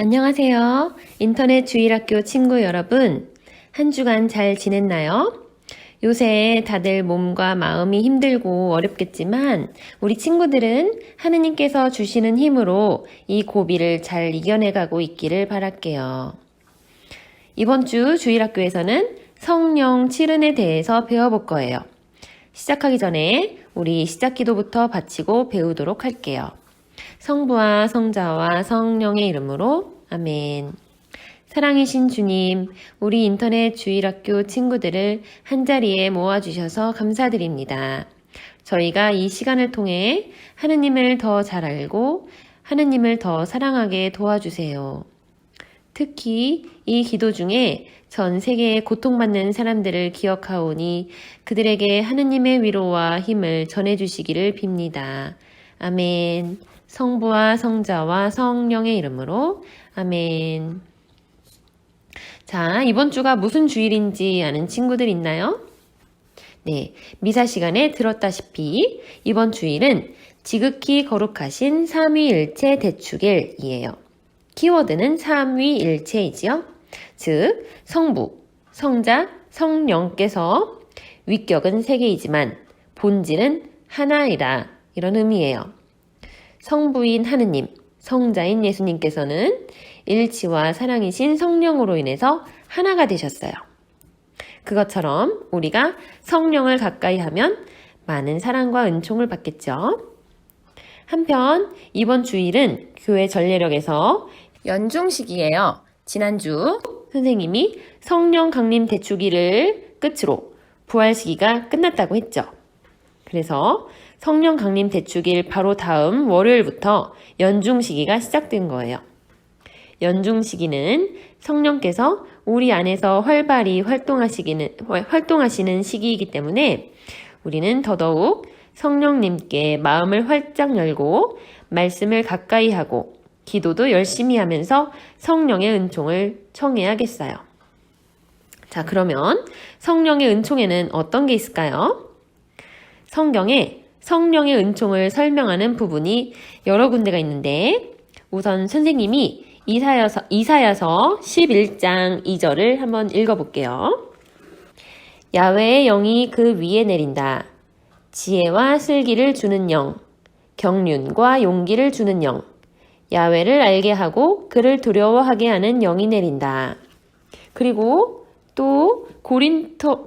안녕하세요. 인터넷 주일학교 친구 여러분, 한 주간 잘 지냈나요? 요새 다들 몸과 마음이 힘들고 어렵겠지만 우리 친구들은 하느님께서 주시는 힘으로 이 고비를 잘 이겨내가고 있기를 바랄게요. 이번 주 주일학교에서는 성령 칠은에 대해서 배워볼 거예요. 시작하기 전에 우리 시작 기도부터 바치고 배우도록 할게요. 성부와 성자와 성령의 이름으로 아멘. 사랑이신 주님, 우리 인터넷 주일학교 친구들을 한자리에 모아주셔서 감사드립니다. 저희가 이 시간을 통해 하느님을 더 잘 알고 하느님을 더 사랑하게 도와주세요. 특히 이 기도 중에 전 세계에 고통받는 사람들을 기억하오니 그들에게 하느님의 위로와 힘을 전해주시기를 빕니다. 아멘. 성부와 성자와 성령의 이름으로 아멘. 자, 이번 주가 무슨 주일인지 아는 친구들 있나요? 네, 미사 시간에 들었다시피 이번 주일은 지극히 거룩하신 삼위일체 대축일이에요. 키워드는 삼위일체이지요. 즉, 성부, 성자, 성령께서 위격은 세 개이지만 본질은 하나이다. 이런 의미예요. 성부인 하느님, 성자인 예수님께서는 일치와 사랑이신 성령으로 인해서 하나가 되셨어요. 그것처럼 우리가 성령을 가까이 하면 많은 사랑과 은총을 받겠죠. 한편 이번 주일은 교회 전례력에서 연중식이에요. 지난주 선생님이 성령 강림 대축일을 끝으로 부활시기가 끝났다고 했죠. 그래서 성령 강림 대축일 바로 다음 월요일부터 연중 시기가 시작된 거예요. 연중 시기는 성령께서 우리 안에서 활발히 활동하시는 시기이기 때문에 우리는 더더욱 성령님께 마음을 활짝 열고 말씀을 가까이 하고 기도도 열심히 하면서 성령의 은총을 청해야겠어요. 자, 그러면 성령의 은총에는 어떤 게 있을까요? 성경에 성령의 은총을 설명하는 부분이 여러 군데가 있는데 우선 선생님이 이사야서 11장 2절을 한번 읽어볼게요. 야훼의 영이 그 위에 내린다. 지혜와 슬기를 주는 영, 경륜과 용기를 주는 영, 야훼를 알게 하고 그를 두려워하게 하는 영이 내린다. 그리고 또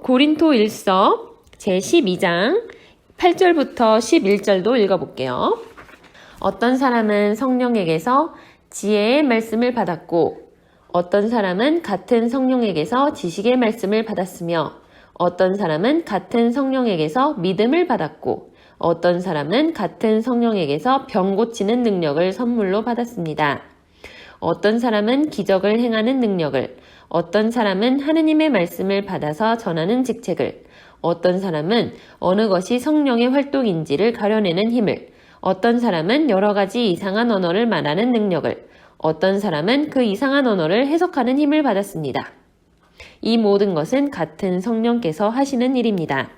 고린토일서 제12장 8절부터 11절도 읽어볼게요. 어떤 사람은 성령에게서 지혜의 말씀을 받았고 어떤 사람은 같은 성령에게서 지식의 말씀을 받았으며 어떤 사람은 같은 성령에게서 믿음을 받았고 어떤 사람은 같은 성령에게서 병 고치는 능력을 선물로 받았습니다. 어떤 사람은 기적을 행하는 능력을, 어떤 사람은 하느님의 말씀을 받아서 전하는 직책을, 어떤 사람은 어느 것이 성령의 활동인지를 가려내는 힘을, 어떤 사람은 여러 가지 이상한 언어를 말하는 능력을, 어떤 사람은 그 이상한 언어를 해석하는 힘을 받았습니다. 이 모든 것은 같은 성령께서 하시는 일입니다.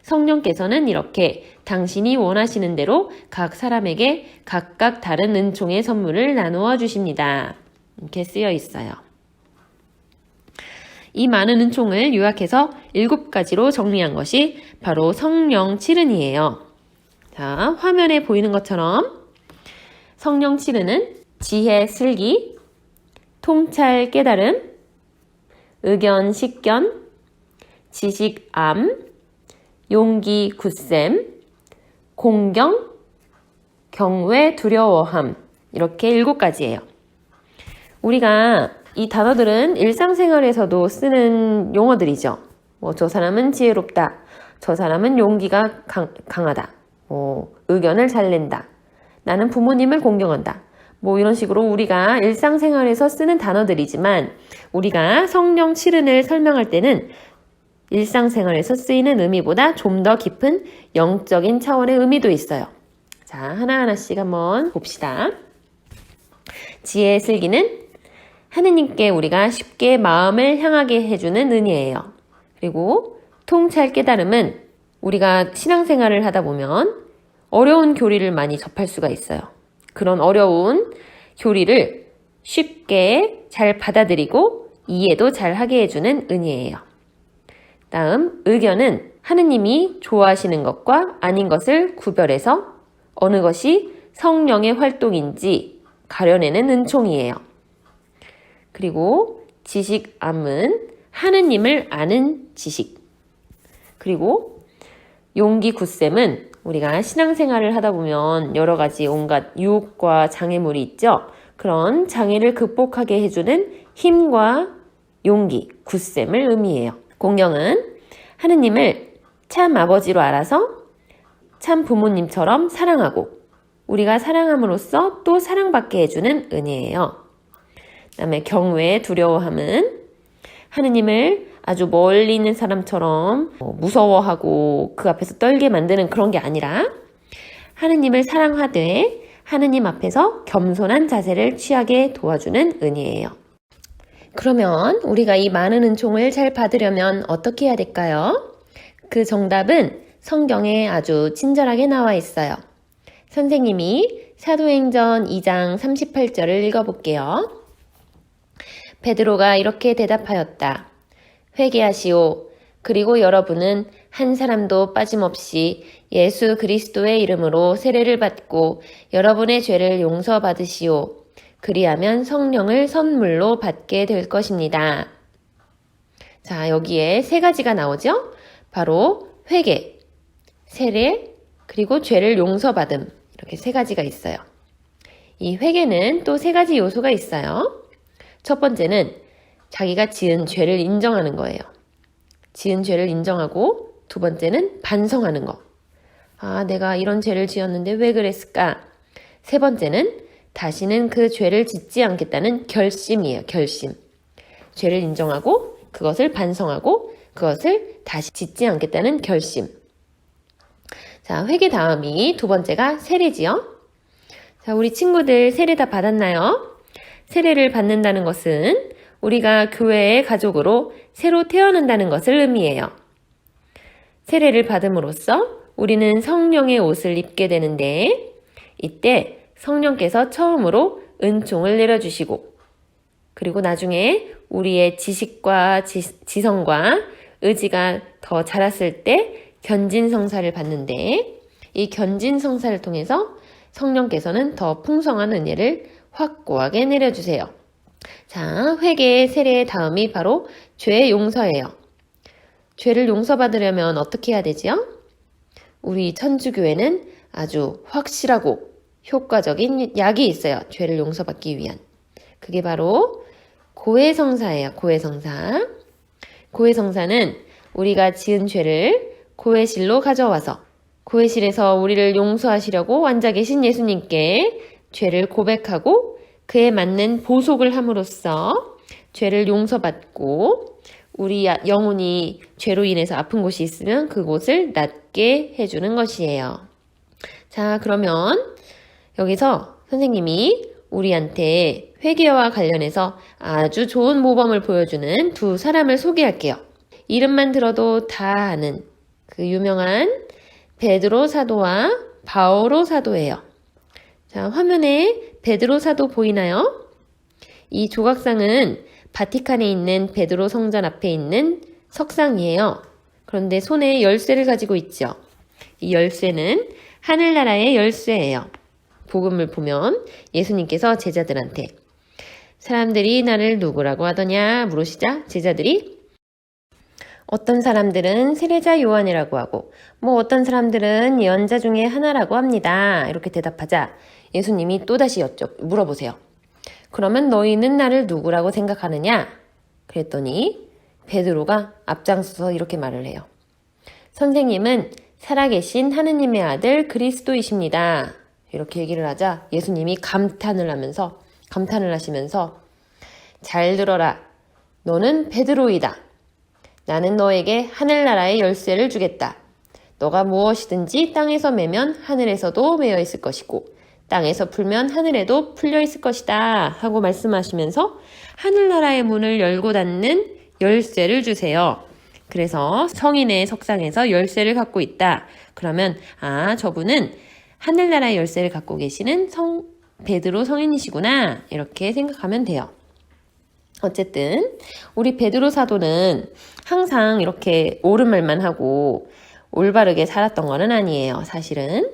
성령께서는 이렇게 당신이 원하시는 대로 각 사람에게 각각 다른 은총의 선물을 나누어 주십니다. 이렇게 쓰여 있어요. 이 많은 은총을 요약해서 7가지로 정리한 것이 바로 성령 칠은이에요. 자, 화면에 보이는 것처럼 성령 칠은은 지혜 슬기, 통찰 깨달음, 의견 식견, 지식 암, 용기 굳셈, 공경, 경외 두려워함, 이렇게 7가지예요. 우리가 이 단어들은 일상생활에서도 쓰는 용어들이죠. 저 사람은 지혜롭다. 저 사람은 용기가 강하다. 의견을 잘 낸다. 나는 부모님을 공경한다. 이런 식으로 우리가 일상생활에서 쓰는 단어들이지만 우리가 성령 칠은을 설명할 때는 일상생활에서 쓰이는 의미보다 좀 더 깊은 영적인 차원의 의미도 있어요. 자, 하나하나씩 한번 봅시다. 지혜의 슬기는 하느님께 우리가 쉽게 마음을 향하게 해주는 은혜예요. 그리고 통찰 깨달음은 우리가 신앙생활을 하다 보면 어려운 교리를 많이 접할 수가 있어요. 그런 어려운 교리를 쉽게 잘 받아들이고 이해도 잘 하게 해주는 은혜예요. 다음, 의견은 하느님이 좋아하시는 것과 아닌 것을 구별해서 어느 것이 성령의 활동인지 가려내는 은총이에요. 그리고 지식암은 하느님을 아는 지식. 그리고 용기 굳셈은 우리가 신앙생활을 하다 보면 여러 가지 온갖 유혹과 장애물이 있죠. 그런 장애를 극복하게 해주는 힘과 용기, 굳셈을 의미해요. 공경은 하느님을 참 아버지로 알아서 참 부모님처럼 사랑하고 우리가 사랑함으로써 또 사랑받게 해주는 은혜예요. 그 다음에 경외, 두려워함은 하느님을 아주 멀리 있는 사람처럼 무서워하고 그 앞에서 떨게 만드는 그런 게 아니라 하느님을 사랑하되 하느님 앞에서 겸손한 자세를 취하게 도와주는 은혜예요. 그러면 우리가 이 많은 은총을 잘 받으려면 어떻게 해야 될까요? 그 정답은 성경에 아주 친절하게 나와 있어요. 선생님이 사도행전 2장 38절을 읽어볼게요. 베드로가 이렇게 대답하였다. 회개하시오. 그리고 여러분은 한 사람도 빠짐없이 예수 그리스도의 이름으로 세례를 받고 여러분의 죄를 용서받으시오. 그리하면 성령을 선물로 받게 될 것입니다. 자, 여기에 세 가지가 나오죠? 바로 회개, 세례, 그리고 죄를 용서받음. 이렇게 세 가지가 있어요. 이 회개는 또 세 가지 요소가 있어요. 첫 번째는 자기가 지은 죄를 인정하는 거예요. 지은 죄를 인정하고 두 번째는 반성하는 거. 아, 내가 이런 죄를 지었는데 왜 그랬을까? 세 번째는 다시는 그 죄를 짓지 않겠다는 결심이에요. 결심. 죄를 인정하고 그것을 반성하고 그것을 다시 짓지 않겠다는 결심. 자, 회개 다음이 두 번째가 세례지요. 자, 우리 친구들 세례 다 받았나요? 세례를 받는다는 것은 우리가 교회의 가족으로 새로 태어난다는 것을 의미해요. 세례를 받음으로써 우리는 성령의 옷을 입게 되는데 이때 성령께서 처음으로 은총을 내려주시고 그리고 나중에 우리의 지식과 지성과 의지가 더 자랐을 때 견진성사를 받는데 이 견진성사를 통해서 성령께서는 더 풍성한 은혜를 확고하게 내려주세요. 자, 회개, 세례의 다음이 바로 죄 용서예요. 죄를 용서받으려면 어떻게 해야 되지요? 우리 천주교회는 아주 확실하고 효과적인 약이 있어요. 죄를 용서받기 위한. 그게 바로 고해성사예요. 고해성사. 고해성사는 우리가 지은 죄를 고해실로 가져와서 고해실에서 우리를 용서하시려고 앉아 계신 예수님께 죄를 고백하고 그에 맞는 보속을 함으로써 죄를 용서받고 우리 영혼이 죄로 인해서 아픈 곳이 있으면 그곳을 낫게 해주는 것이에요. 자, 그러면 여기서 선생님이 우리한테 회개와 관련해서 아주 좋은 모범을 보여주는 두 사람을 소개할게요. 이름만 들어도 다 아는 그 유명한 베드로 사도와 바오로 사도예요. 자, 화면에 베드로 사도 보이나요? 이 조각상은 바티칸에 있는 베드로 성전 앞에 있는 석상이에요. 그런데 손에 열쇠를 가지고 있죠. 이 열쇠는 하늘나라의 열쇠예요. 복음을 보면 예수님께서 제자들한테 사람들이 나를 누구라고 하더냐 물으시자 제자들이 어떤 사람들은 세례자 요한이라고 하고 어떤 사람들은 예언자 중에 하나라고 합니다. 이렇게 대답하자 예수님이 또다시 물어보세요. 그러면 너희는 나를 누구라고 생각하느냐? 그랬더니 베드로가 앞장서서 이렇게 말을 해요. 선생님은 살아계신 하느님의 아들 그리스도이십니다. 이렇게 얘기를 하자 예수님이 감탄을 하시면서 잘 들어라. 너는 베드로이다. 나는 너에게 하늘나라의 열쇠를 주겠다. 너가 무엇이든지 땅에서 매면 하늘에서도 매여 있을 것이고 땅에서 풀면 하늘에도 풀려 있을 것이다 하고 말씀하시면서 하늘나라의 문을 열고 닫는 열쇠를 주세요. 그래서 성인의 석상에서 열쇠를 갖고 있다. 그러면 저분은 하늘나라의 열쇠를 갖고 계시는 베드로 성인이시구나 이렇게 생각하면 돼요. 어쨌든 우리 베드로 사도는 항상 이렇게 옳은 말만 하고 올바르게 살았던 거는 아니에요. 사실은.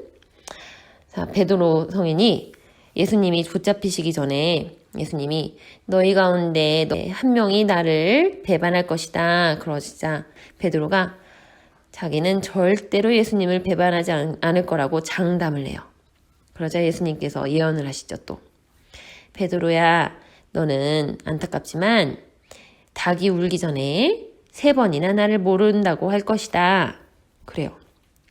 자, 베드로 성인이 예수님이 붙잡히시기 전에 예수님이 너희 가운데 한 명이 나를 배반할 것이다 그러시자 베드로가 자기는 절대로 예수님을 배반하지 않을 거라고 장담을 해요. 그러자 예수님께서 예언을 하시죠. 또 베드로야 너는 안타깝지만 닭이 울기 전에 3번이나 나를 모른다고 할 것이다. 그래요.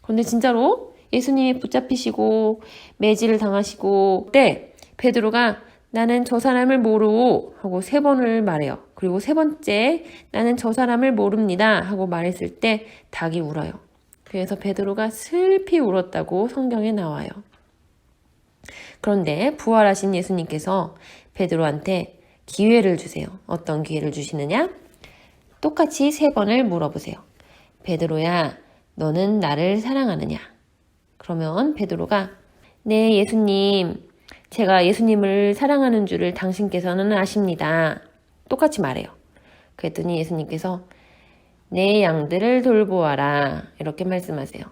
그런데 진짜로 예수님이 붙잡히시고 매질을 당하시고 그때 베드로가 나는 저 사람을 모르고 하고 3번을 말해요. 그리고 3번째 나는 저 사람을 모릅니다 하고 말했을 때 닭이 울어요. 그래서 베드로가 슬피 울었다고 성경에 나와요. 그런데 부활하신 예수님께서 베드로한테 기회를 주세요. 어떤 기회를 주시느냐? 똑같이 3번을 물어보세요. 베드로야, 너는 나를 사랑하느냐? 그러면 베드로가 네, 예수님, 제가 예수님을 사랑하는 줄을 당신께서는 아십니다. 똑같이 말해요. 그랬더니 예수님께서 내 양들을 돌보아라 이렇게 말씀하세요.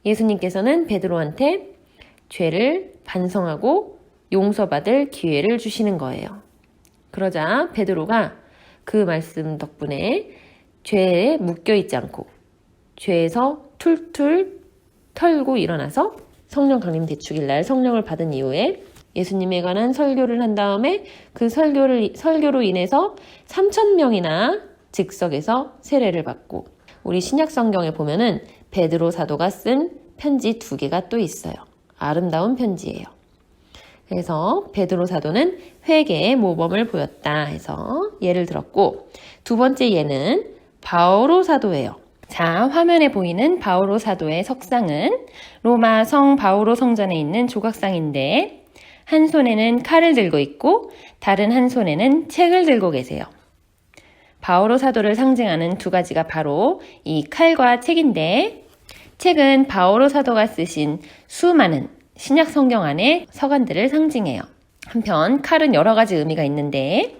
예수님께서는 베드로한테 죄를 반성하고 용서받을 기회를 주시는 거예요. 그러자 베드로가 그 말씀 덕분에 죄에 묶여있지 않고 죄에서 툴툴 털고 일어나서 성령 강림 대축일날 성령을 받은 이후에 예수님에 관한 설교를 한 다음에 그 설교로 인해서 3,000명이나 즉석에서 세례를 받고 우리 신약 성경에 보면은 베드로 사도가 쓴 편지 2개가 또 있어요. 아름다운 편지예요. 그래서 베드로 사도는 회개의 모범을 보였다 해서 예를 들었고 두 번째 예는 바오로 사도예요. 자, 화면에 보이는 바오로 사도의 석상은 로마 성 바오로 성전에 있는 조각상인데 한 손에는 칼을 들고 있고 다른 한 손에는 책을 들고 계세요. 바오로 사도를 상징하는 2가지가 바로 이 칼과 책인데 책은 바오로 사도가 쓰신 수많은 신약 성경 안의 서간들을 상징해요. 한편 칼은 여러 가지 의미가 있는데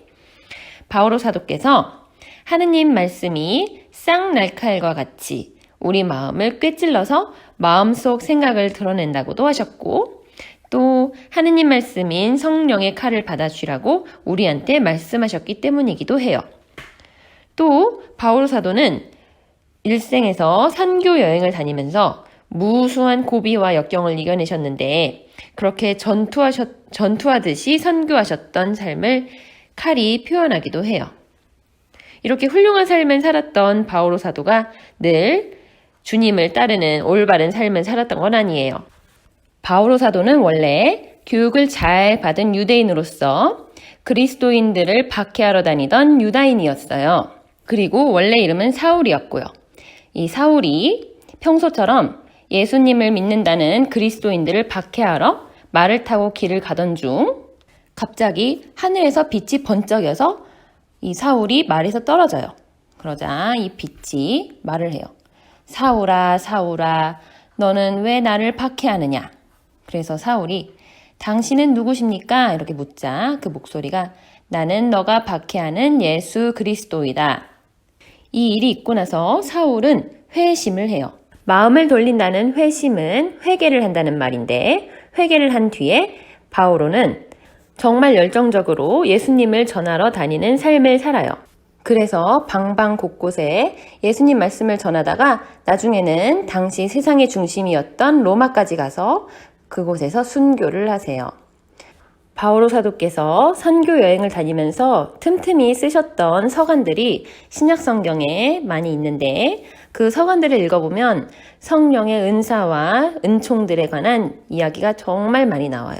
바오로 사도께서 하느님 말씀이 쌍날칼과 같이 우리 마음을 꿰찔러서 마음속 생각을 드러낸다고도 하셨고 또 하느님 말씀인 성령의 칼을 받아주라고 우리한테 말씀하셨기 때문이기도 해요. 또 바오로 사도는 일생에서 선교 여행을 다니면서 무수한 고비와 역경을 이겨내셨는데 그렇게 전투하듯이 선교하셨던 삶을 칼이 표현하기도 해요. 이렇게 훌륭한 삶을 살았던 바오로 사도가 늘 주님을 따르는 올바른 삶을 살았던 건 아니에요. 바오로 사도는 원래 교육을 잘 받은 유대인으로서 그리스도인들을 박해하러 다니던 유다인이었어요. 그리고 원래 이름은 사울이었고요. 이 사울이 평소처럼 예수님을 믿는다는 그리스도인들을 박해하러 말을 타고 길을 가던 중 갑자기 하늘에서 빛이 번쩍여서 이 사울이 말에서 떨어져요. 그러자 이 빛이 말을 해요. 사울아, 사울아, 너는 왜 나를 박해하느냐? 그래서 사울이 당신은 누구십니까? 이렇게 묻자 그 목소리가 나는 너가 박해하는 예수 그리스도이다. 이 일이 있고 나서 사울은 회심을 해요. 마음을 돌린다는 회심은 회개를 한다는 말인데 회개를 한 뒤에 바오로는 정말 열정적으로 예수님을 전하러 다니는 삶을 살아요. 그래서 방방 곳곳에 예수님 말씀을 전하다가 나중에는 당시 세상의 중심이었던 로마까지 가서 그곳에서 순교를 하세요. 바오로 사도께서 선교 여행을 다니면서 틈틈이 쓰셨던 서간들이 신약 성경에 많이 있는데 그 서간들을 읽어보면 성령의 은사와 은총들에 관한 이야기가 정말 많이 나와요.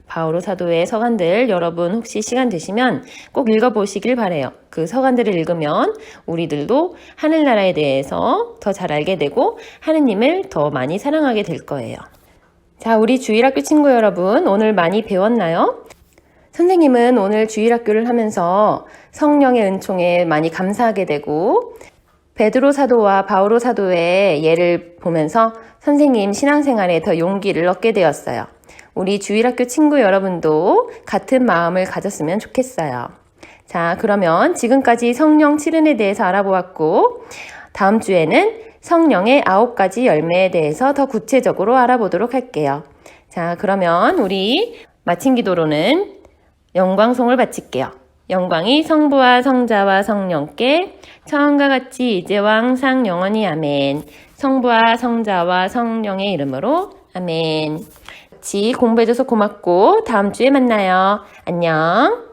바오로 사도의 서간들 여러분 혹시 시간 되시면 꼭 읽어보시길 바래요. 그 서간들을 읽으면 우리들도 하늘나라에 대해서 더 잘 알게 되고 하느님을 더 많이 사랑하게 될 거예요. 자, 우리 주일학교 친구 여러분 오늘 많이 배웠나요? 선생님은 오늘 주일학교를 하면서 성령의 은총에 많이 감사하게 되고 베드로 사도와 바오로 사도의 예를 보면서 선생님 신앙생활에 더 용기를 얻게 되었어요. 우리 주일학교 친구 여러분도 같은 마음을 가졌으면 좋겠어요. 자, 그러면 지금까지 성령 7은에 대해서 알아보았고, 다음 주에는 성령의 9가지 열매에 대해서 더 구체적으로 알아보도록 할게요. 자, 그러면 우리 마친 기도로는 영광송을 바칠게요. 영광이 성부와 성자와 성령께 처음과 같이 이제와 항상 영원히 아멘. 성부와 성자와 성령의 이름으로 아멘. 같이 공부해줘서 고맙고 다음 주에 만나요. 안녕.